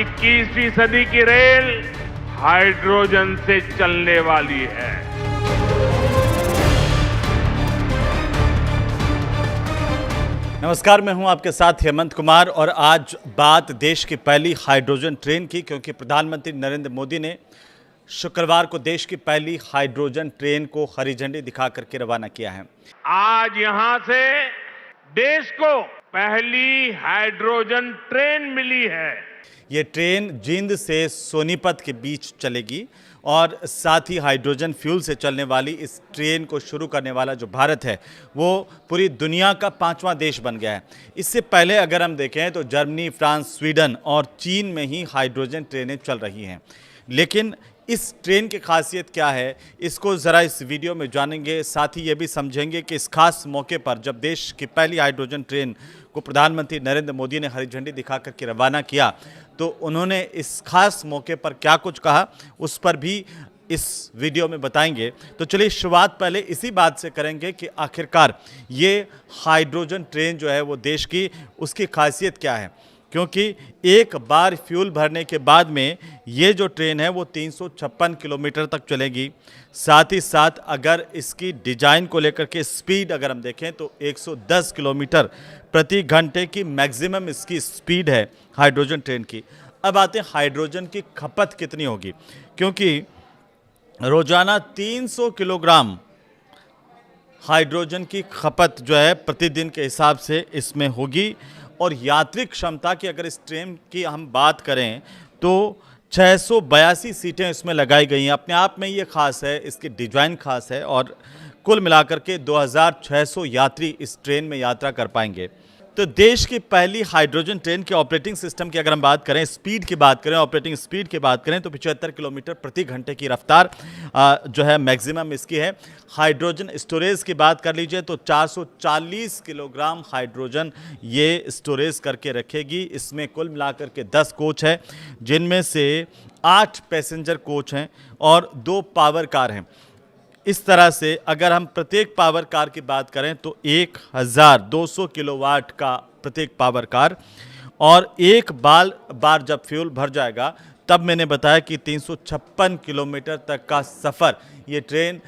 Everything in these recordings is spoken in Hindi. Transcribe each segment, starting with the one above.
21वीं सदी की रेल हाइड्रोजन से चलने वाली है। नमस्कार, मैं हूं आपके साथ हेमंत कुमार और आज बात देश की पहली हाइड्रोजन ट्रेन की, क्योंकि प्रधानमंत्री नरेंद्र मोदी ने शुक्रवार को देश की पहली हाइड्रोजन ट्रेन को हरी झंडी दिखा करके रवाना किया है। आज यहां से देश को पहली हाइड्रोजन ट्रेन मिली है। ये ट्रेन जींद से सोनीपत के बीच चलेगी और साथ ही हाइड्रोजन फ्यूल से चलने वाली इस ट्रेन को शुरू करने वाला जो भारत है वो पूरी दुनिया का 5वां देश बन गया है। इससे पहले अगर हम देखें तो जर्मनी, फ्रांस, स्वीडन और चीन में ही हाइड्रोजन ट्रेनें चल रही हैं। लेकिन इस ट्रेन की खासियत क्या है, इसको ज़रा इस वीडियो में जानेंगे। साथ ही ये भी समझेंगे कि इस खास मौके पर जब देश की पहली हाइड्रोजन ट्रेन को प्रधानमंत्री नरेंद्र मोदी ने हरी झंडी दिखा करके रवाना किया तो उन्होंने इस खास मौके पर क्या कुछ कहा, उस पर भी इस वीडियो में बताएंगे। तो चलिए शुरुआत पहले इसी बात से करेंगे कि आखिरकार ये हाइड्रोजन ट्रेन जो है वो देश की, उसकी खासियत क्या है। क्योंकि एक बार फ्यूल भरने के बाद में ये जो ट्रेन है वो 356 किलोमीटर तक चलेगी। साथ ही साथ अगर इसकी डिज़ाइन को लेकर के स्पीड अगर हम देखें तो 110 किलोमीटर प्रति घंटे की मैक्सिमम इसकी स्पीड है हाइड्रोजन ट्रेन की। अब आते हैं हाइड्रोजन की खपत कितनी होगी, क्योंकि रोज़ाना 300 किलोग्राम हाइड्रोजन की खपत जो है प्रतिदिन के हिसाब से इसमें होगी। और यात्री क्षमता की अगर इस ट्रेन की हम बात करें तो 682 सीटें इसमें लगाई गई हैं। अपने आप में ये खास है, इसकी डिज़ाइन खास है और कुल मिलाकर के 2600 यात्री इस ट्रेन में यात्रा कर पाएंगे। तो देश की पहली हाइड्रोजन ट्रेन के ऑपरेटिंग सिस्टम की अगर हम बात करें, स्पीड की बात करें, ऑपरेटिंग स्पीड की बात करें तो 75 किलोमीटर प्रति घंटे की रफ्तार जो है मैक्सिमम इसकी है। हाइड्रोजन स्टोरेज की बात कर लीजिए तो 440 किलोग्राम हाइड्रोजन ये स्टोरेज करके रखेगी। इसमें कुल मिलाकर के 10 कोच है, जिनमें से 8 पैसेंजर कोच हैं और 2 पावर कार हैं। इस तरह से अगर हम प्रत्येक पावर कार की बात करें तो 1200 किलोवाट का प्रत्येक पावर कार, और एक बार जब फ्यूल भर जाएगा तब मैंने बताया कि 356 किलोमीटर तक का सफ़र ये ट्रेन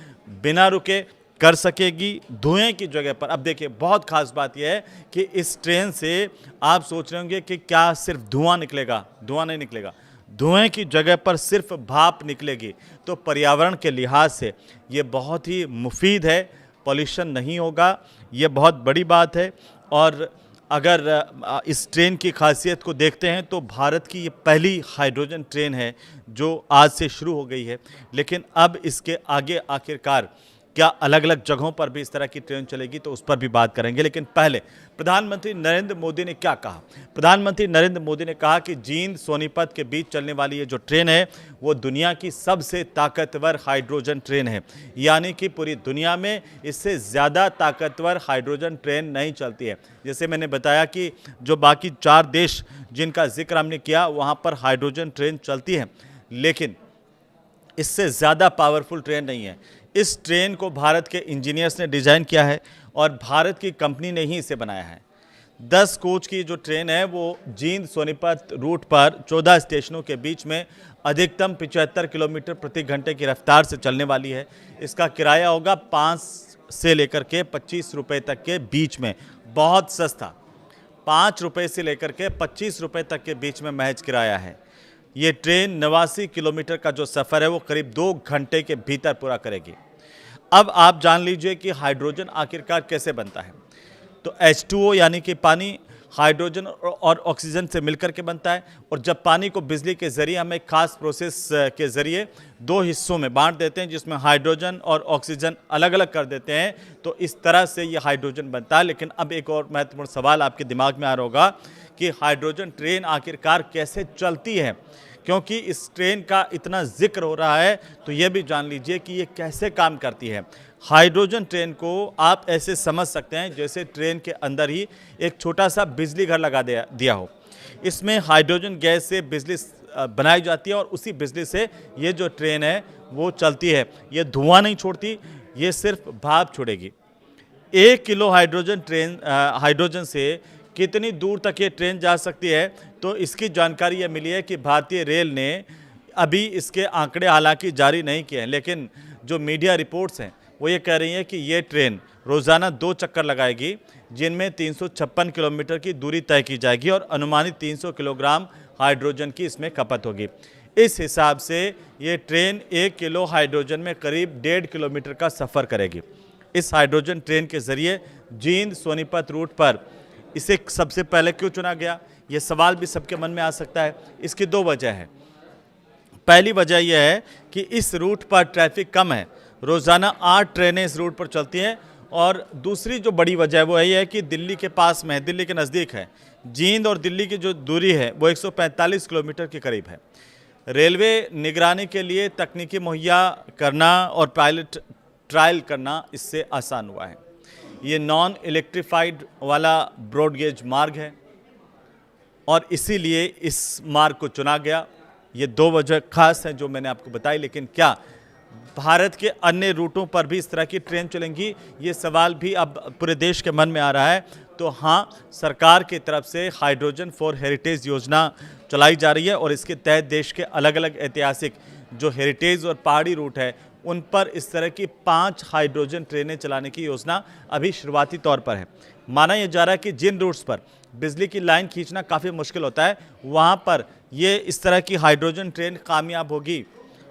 बिना रुके कर सकेगी धुएं की जगह पर। अब देखिए, बहुत खास बात यह है कि इस ट्रेन से आप सोच रहे होंगे कि क्या सिर्फ धुआं निकलेगा। धुआं नहीं निकलेगा, धुएं की जगह पर सिर्फ भाप निकलेगी। तो पर्यावरण के लिहाज से ये बहुत ही मुफीद है, पॉल्यूशन नहीं होगा, ये बहुत बड़ी बात है। और अगर इस ट्रेन की खासियत को देखते हैं तो भारत की ये पहली हाइड्रोजन ट्रेन है जो आज से शुरू हो गई है। लेकिन अब इसके आगे आखिरकार क्या अलग अलग जगहों पर भी इस तरह की ट्रेन चलेगी तो उस पर भी बात करेंगे। लेकिन पहले प्रधानमंत्री नरेंद्र मोदी ने क्या कहा। प्रधानमंत्री नरेंद्र मोदी ने कहा कि जींद सोनीपत के बीच चलने वाली ये जो ट्रेन है वो दुनिया की सबसे ताकतवर हाइड्रोजन ट्रेन है। यानी कि पूरी दुनिया में इससे ज़्यादा ताकतवर हाइड्रोजन ट्रेन नहीं चलती है। जैसे मैंने बताया कि जो बाकी 4 देश जिनका जिक्र हमने किया वहाँ पर हाइड्रोजन ट्रेन चलती है, लेकिन इससे ज़्यादा पावरफुल ट्रेन नहीं है। इस ट्रेन को भारत के इंजीनियर्स ने डिज़ाइन किया है और भारत की कंपनी ने ही इसे बनाया है। 10 कोच की जो ट्रेन है वो जींद सोनीपत रूट पर 14 स्टेशनों के बीच में अधिकतम 75 किलोमीटर प्रति घंटे की रफ्तार से चलने वाली है। इसका किराया होगा 5 से लेकर के 25 रुपये तक के बीच में, बहुत सस्ता। 5 रुपये से लेकर के 25 रुपये तक के बीच में महज किराया है। ये ट्रेन 89 किलोमीटर का जो सफ़र है वो करीब 2 घंटे के भीतर पूरा करेगी। अब आप जान लीजिए कि हाइड्रोजन आखिरकार कैसे बनता है। तो H2O यानी कि पानी हाइड्रोजन और ऑक्सीजन से मिलकर के बनता है। और जब पानी को बिजली के ज़रिए हम एक खास प्रोसेस के ज़रिए 2 हिस्सों में बांट देते हैं, जिसमें हाइड्रोजन और ऑक्सीजन अलग अलग कर देते हैं, तो इस तरह से ये हाइड्रोजन बनता है। लेकिन अब एक और महत्वपूर्ण सवाल आपके दिमाग में आ रहा होगा कि हाइड्रोजन ट्रेन आखिरकार कैसे चलती है। क्योंकि इस ट्रेन का इतना जिक्र हो रहा है तो ये भी जान लीजिए कि ये कैसे काम करती है। हाइड्रोजन ट्रेन को आप ऐसे समझ सकते हैं जैसे ट्रेन के अंदर ही एक छोटा सा बिजली घर लगा दिया हो। इसमें हाइड्रोजन गैस से बिजली बनाई जाती है और उसी बिजली से ये जो ट्रेन है वो चलती है। ये धुआं नहीं छोड़ती, ये सिर्फ भाप छोड़ेगी। 1 किलो हाइड्रोजन से कितनी दूर तक ये ट्रेन जा सकती है, तो इसकी जानकारी ये मिली है कि भारतीय रेल ने अभी इसके आंकड़े हालांकि जारी नहीं किए हैं, लेकिन जो मीडिया रिपोर्ट्स हैं वो ये कह रही हैं कि ये ट्रेन रोज़ाना 2 चक्कर लगाएगी, जिनमें 356 किलोमीटर की दूरी तय की जाएगी और अनुमानित 300 किलोग्राम हाइड्रोजन की इसमें खपत होगी। इस हिसाब से ये ट्रेन 1 किलो हाइड्रोजन में करीब 1.5 किलोमीटर का सफ़र करेगी। इस हाइड्रोजन ट्रेन के ज़रिए जींद सोनीपत रूट पर इसे सबसे पहले क्यों चुना गया, ये सवाल भी सबके मन में आ सकता है। इसकी 2 वजह है। पहली वजह यह है कि इस रूट पर ट्रैफिक कम है, रोज़ाना 8 ट्रेनें इस रूट पर चलती हैं, और दूसरी जो बड़ी वजह है वो यही है कि दिल्ली के पास में है, दिल्ली के नज़दीक है। जींद और दिल्ली की जो दूरी है वो 145 किलोमीटर के करीब है। रेलवे निगरानी के लिए तकनीकी मुहैया करना और पायलट ट्रायल करना इससे आसान हुआ है। ये नॉन इलेक्ट्रिफाइड वाला ब्रॉड गेज मार्ग है और इसीलिए इस मार्ग को चुना गया। ये 2 वजह खास हैं जो मैंने आपको बताई, लेकिन क्या भारत के अन्य रूटों पर भी इस तरह की ट्रेन चलेंगी, ये सवाल भी अब पूरे देश के मन में आ रहा है। तो हाँ, सरकार की तरफ से हाइड्रोजन फॉर हेरिटेज योजना चलाई जा रही है और इसके तहत देश के अलग अलग ऐतिहासिक जो हेरिटेज और पहाड़ी रूट है उन पर इस तरह की 5 हाइड्रोजन ट्रेनें चलाने की योजना अभी शुरुआती तौर पर है। माना यह जा रहा है कि जिन रूट्स पर बिजली की लाइन खींचना काफ़ी मुश्किल होता है, वहाँ पर ये इस तरह की हाइड्रोजन ट्रेन कामयाब होगी।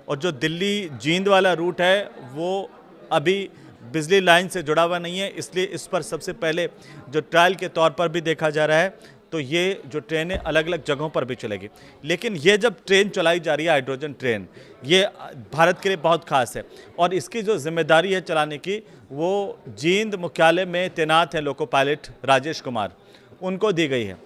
और जो दिल्ली जींद वाला रूट है वो अभी बिजली लाइन से जुड़ा हुआ नहीं है, इसलिए इस पर सबसे पहले जो ट्रायल के तौर पर भी देखा जा रहा है। तो ये जो ट्रेनें अलग अलग जगहों पर भी चलेगी, लेकिन ये जब ट्रेन चलाई जा रही है हाइड्रोजन ट्रेन, ये भारत के लिए बहुत खास है और इसकी जो जिम्मेदारी है चलाने की वो जींद मुख्यालय में तैनात है लोको पायलट राजेश कुमार, उनको दी गई है।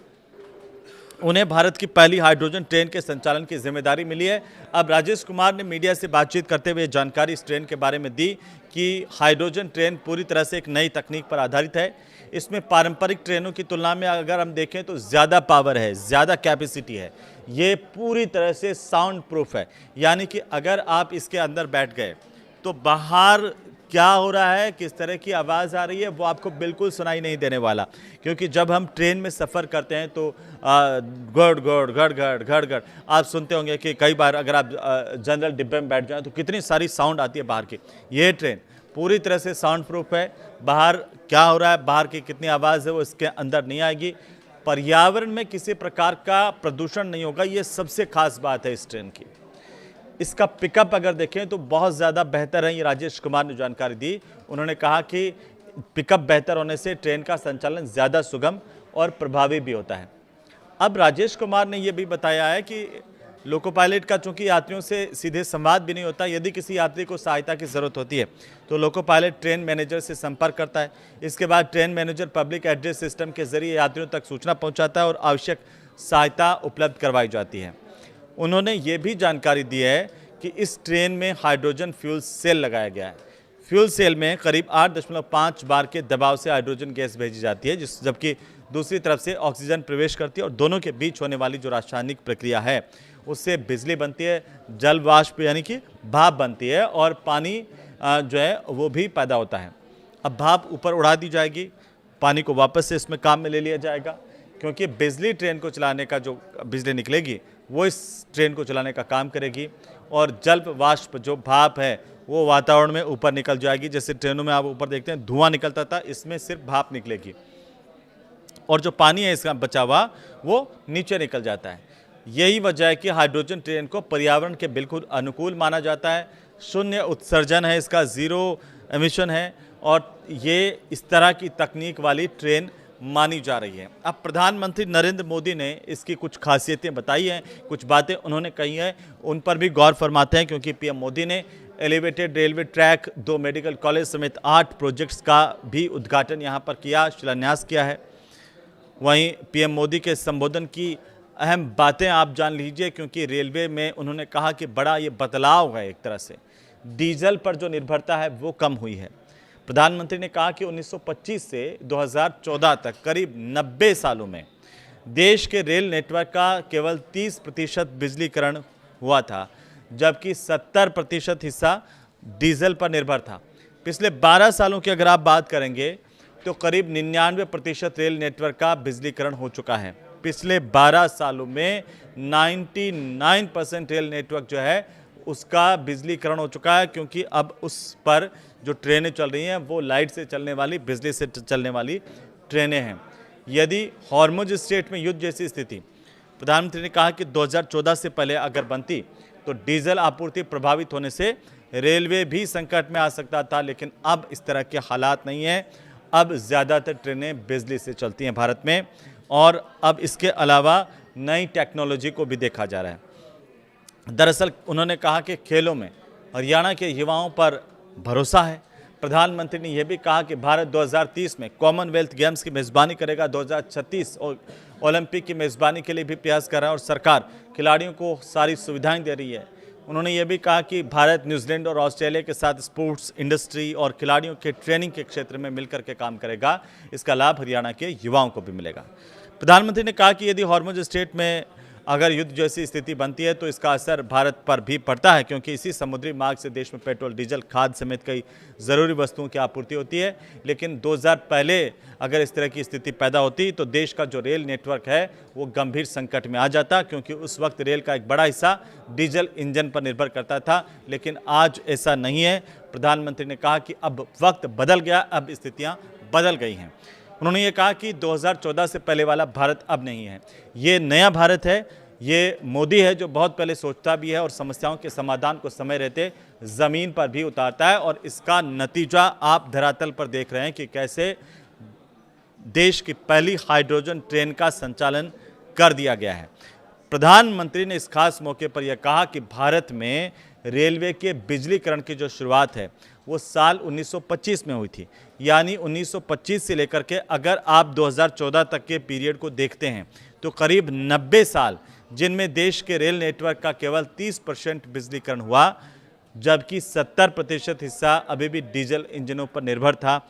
उन्हें भारत की पहली हाइड्रोजन ट्रेन के संचालन की जिम्मेदारी मिली है। अब राजेश कुमार ने मीडिया से बातचीत करते हुए जानकारी इस ट्रेन के बारे में दी कि हाइड्रोजन ट्रेन पूरी तरह से एक नई तकनीक पर आधारित है। इसमें पारंपरिक ट्रेनों की तुलना में अगर हम देखें तो ज़्यादा पावर है, ज़्यादा कैपेसिटी है। ये पूरी तरह से साउंड प्रूफ है, यानी कि अगर आप इसके अंदर बैठ गए तो बाहर क्या हो रहा है, किस तरह की आवाज़ आ रही है, वो आपको बिल्कुल सुनाई नहीं देने वाला। क्योंकि जब हम ट्रेन में सफ़र करते हैं तो गड़ गड़ गड़ गड़ गड़ गड़ आप सुनते होंगे कि कई बार अगर आप जनरल डिब्बे में बैठ जाएं तो कितनी सारी साउंड आती है बाहर की। ये ट्रेन पूरी तरह से साउंड प्रूफ है। बाहर क्या हो रहा है, बाहर की कितनी आवाज़ है वो इसके अंदर नहीं आएगी। पर्यावरण में किसी प्रकार का प्रदूषण नहीं होगा, ये सबसे खास बात है इस ट्रेन की। इसका पिकअप अगर देखें तो बहुत ज़्यादा बेहतर है, ये राजेश कुमार ने जानकारी दी। उन्होंने कहा कि पिकअप बेहतर होने से ट्रेन का संचालन ज़्यादा सुगम और प्रभावी भी होता है। अब राजेश कुमार ने यह भी बताया है कि लोको पायलट का चूंकि यात्रियों से सीधे संवाद भी नहीं होता, यदि किसी यात्री को सहायता की ज़रूरत होती है तो लोको पायलट ट्रेन मैनेजर से संपर्क करता है। इसके बाद train manager public address system के जरिए यात्रियों तक सूचना पहुँचाता है और आवश्यक सहायता उपलब्ध करवाई जाती है। उन्होंने ये भी जानकारी दी है कि इस ट्रेन में हाइड्रोजन फ्यूल सेल लगाया गया है। फ्यूल सेल में करीब 8.5 बार के दबाव से हाइड्रोजन गैस भेजी जाती है, जबकि दूसरी तरफ से ऑक्सीजन प्रवेश करती है और दोनों के बीच होने वाली जो रासायनिक प्रक्रिया है उससे बिजली बनती है, जल वाष्प यानी कि भाप बनती है और पानी जो है वो भी पैदा होता है। अब भाप ऊपर उड़ा दी जाएगी, पानी को वापस से इसमें काम में ले लिया जाएगा, क्योंकि बिजली ट्रेन को चलाने का जो बिजली निकलेगी वो इस ट्रेन को चलाने का काम करेगी और जल वाष्प जो भाप है वो वातावरण में ऊपर निकल जाएगी। जैसे ट्रेनों में आप ऊपर देखते हैं धुआं निकलता था, इसमें सिर्फ भाप निकलेगी और जो पानी है इसका बचा हुआ वो नीचे निकल जाता है। यही वजह है कि हाइड्रोजन ट्रेन को पर्यावरण के बिल्कुल अनुकूल माना जाता है। शून्य उत्सर्जन है इसका, ज़ीरो एमिशन है और ये इस तरह की तकनीक वाली ट्रेन मानी जा रही है। अब प्रधानमंत्री नरेंद्र मोदी ने इसकी कुछ खासियतें बताई हैं, कुछ बातें उन्होंने कही हैं, उन पर भी गौर फरमाते हैं, क्योंकि पीएम मोदी ने elevated railway track, 2 medical college समेत 8 प्रोजेक्ट्स का भी उद्घाटन यहाँ पर किया, शिलान्यास किया है। वहीं पीएम मोदी के संबोधन की अहम बातें आप जान लीजिए, क्योंकि रेलवे में उन्होंने कहा कि बड़ा ये बदलाव है, एक तरह से डीजल पर जो निर्भरता है वो कम हुई है। प्रधानमंत्री ने कहा कि 1925 से 2014 तक करीब 90 सालों में देश के रेल नेटवर्क का केवल 30% बिजलीकरण हुआ था, जबकि 70% हिस्सा डीजल पर निर्भर था। पिछले 12 सालों की अगर आप बात करेंगे तो करीब 99% रेल नेटवर्क का बिजलीकरण हो चुका है। पिछले 12 सालों में 99% रेल नेटवर्क जो है उसका बिजलीकरण हो चुका है, क्योंकि अब उस पर जो ट्रेनें चल रही हैं वो लाइट से चलने वाली, बिजली से चलने वाली ट्रेनें हैं। यदि हॉर्मुज स्ट्रेट में युद्ध जैसी स्थिति, प्रधानमंत्री ने कहा कि 2014 से पहले अगर बनती तो डीजल आपूर्ति प्रभावित होने से रेलवे भी संकट में आ सकता था, लेकिन अब इस तरह के हालात नहीं हैं। अब ज़्यादातर ट्रेनें बिजली से चलती हैं भारत में, और अब इसके अलावा नई टेक्नोलॉजी को भी देखा जा रहा है। दरअसल उन्होंने कहा कि खेलों में हरियाणा के युवाओं पर भरोसा है। प्रधानमंत्री ने यह भी कहा कि भारत 2030 में कॉमनवेल्थ गेम्स की मेज़बानी करेगा, 2036 और ओलंपिक की मेज़बानी के लिए भी प्रयास कर रहा है, और सरकार खिलाड़ियों को सारी सुविधाएं दे रही है। उन्होंने ये भी कहा कि भारत न्यूजीलैंड और ऑस्ट्रेलिया के साथ स्पोर्ट्स इंडस्ट्री और खिलाड़ियों के ट्रेनिंग के क्षेत्र में मिलकर के काम करेगा। इसका लाभ हरियाणा के युवाओं को भी मिलेगा। प्रधानमंत्री ने कहा कि यदि हॉर्मुज स्ट्रेट में अगर युद्ध जैसी स्थिति बनती है तो इसका असर भारत पर भी पड़ता है, क्योंकि इसी समुद्री मार्ग से देश में पेट्रोल, डीजल, खाद्य समेत कई ज़रूरी वस्तुओं की आपूर्ति होती है। लेकिन 2000 पहले अगर इस तरह की स्थिति पैदा होती तो देश का जो रेल नेटवर्क है वो गंभीर संकट में आ जाता, क्योंकि उस वक्त रेल का एक बड़ा हिस्सा डीजल इंजन पर निर्भर करता था। लेकिन आज ऐसा नहीं है। प्रधानमंत्री ने कहा कि अब वक्त बदल गया, अब स्थितियाँ बदल गई हैं। उन्होंने ये कहा कि 2014 से पहले वाला भारत अब नहीं है, ये नया भारत है। ये मोदी है जो बहुत पहले सोचता भी है और समस्याओं के समाधान को समय रहते ज़मीन पर भी उतारता है, और इसका नतीजा आप धरातल पर देख रहे हैं कि कैसे देश की पहली हाइड्रोजन ट्रेन का संचालन कर दिया गया है। प्रधानमंत्री ने इस खास मौके पर यह कहा कि भारत में रेलवे के बिजलीकरण की जो शुरुआत है वो साल 1925 में हुई थी, यानी 1925 से लेकर के अगर आप 2014 तक के पीरियड को देखते हैं तो करीब 90 साल, जिनमें देश के रेल नेटवर्क का केवल 30% बिजलीकरण हुआ, जबकि 70% हिस्सा अभी भी डीजल इंजनों पर निर्भर था।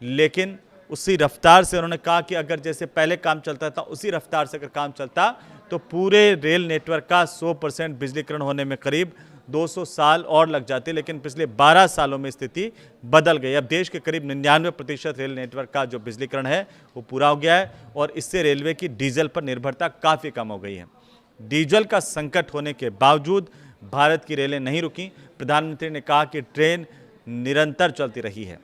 लेकिन उसी रफ्तार से उन्होंने कहा कि अगर जैसे पहले काम चलता था उसी रफ्तार से अगर काम चलता तो पूरे रेल नेटवर्क का 100% बिजलीकरण होने में करीब 200 साल और लग जाते। लेकिन पिछले 12 सालों में स्थिति बदल गई। अब देश के करीब 99% रेल नेटवर्क का जो बिजलीकरण है वो पूरा हो गया है, और इससे रेलवे की डीजल पर निर्भरता काफ़ी कम हो गई है। डीजल का संकट होने के बावजूद भारत की रेलें नहीं रुकी। प्रधानमंत्री ने कहा कि ट्रेन निरंतर चलती रही है।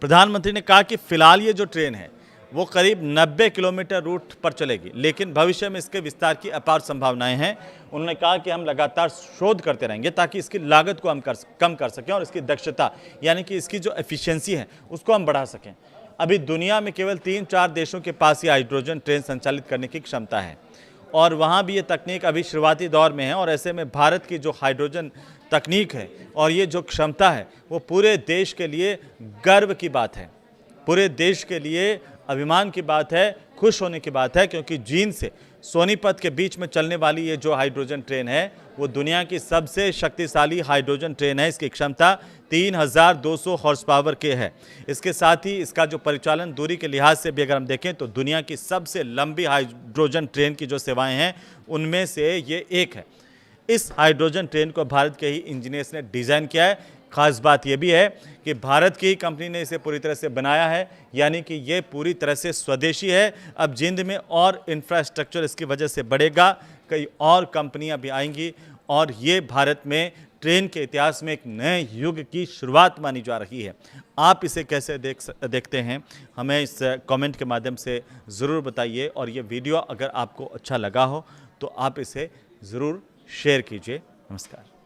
प्रधानमंत्री ने कहा कि फिलहाल ये जो ट्रेन है वो करीब 90 किलोमीटर रूट पर चलेगी, लेकिन भविष्य में इसके विस्तार की अपार संभावनाएं हैं। उन्होंने कहा कि हम लगातार शोध करते रहेंगे ताकि इसकी लागत को हम कम कर सकें और इसकी दक्षता यानी कि इसकी जो एफिशिएंसी है उसको हम बढ़ा सकें। अभी दुनिया में केवल 3-4 देशों के पास ही हाइड्रोजन ट्रेन संचालित करने की क्षमता है, और वहाँ भी ये तकनीक अभी शुरुआती दौर में है। और ऐसे में भारत की जो हाइड्रोजन तकनीक है और ये जो क्षमता है वो पूरे देश के लिए गर्व की बात है, पूरे देश के लिए अभिमान की बात है, खुश होने की बात है, क्योंकि जींद से सोनीपत के बीच में चलने वाली ये जो हाइड्रोजन ट्रेन है वो दुनिया की सबसे शक्तिशाली हाइड्रोजन ट्रेन है। इसकी क्षमता 3200 हॉर्स पावर के है। इसके साथ ही इसका जो परिचालन दूरी के लिहाज से भी अगर हम देखें तो दुनिया की सबसे लंबी हाइड्रोजन ट्रेन की जो सेवाएं हैं उनमें से ये एक है। इस हाइड्रोजन ट्रेन को भारत के ही इंजीनियर्स ने डिज़ाइन किया है। खास बात यह भी है कि भारत की ही कंपनी ने इसे पूरी तरह से बनाया है, यानी कि ये पूरी तरह से स्वदेशी है। अब जिंद में और इंफ्रास्ट्रक्चर इसकी वजह से बढ़ेगा, कई और कंपनियां भी आएंगी, और ये भारत में ट्रेन के इतिहास में एक नए युग की शुरुआत मानी जा रही है। आप इसे कैसे देखते हैं, हमें इस कमेंट के माध्यम से ज़रूर बताइए, और ये वीडियो अगर आपको अच्छा लगा हो तो आप इसे ज़रूर शेयर कीजिए। नमस्कार।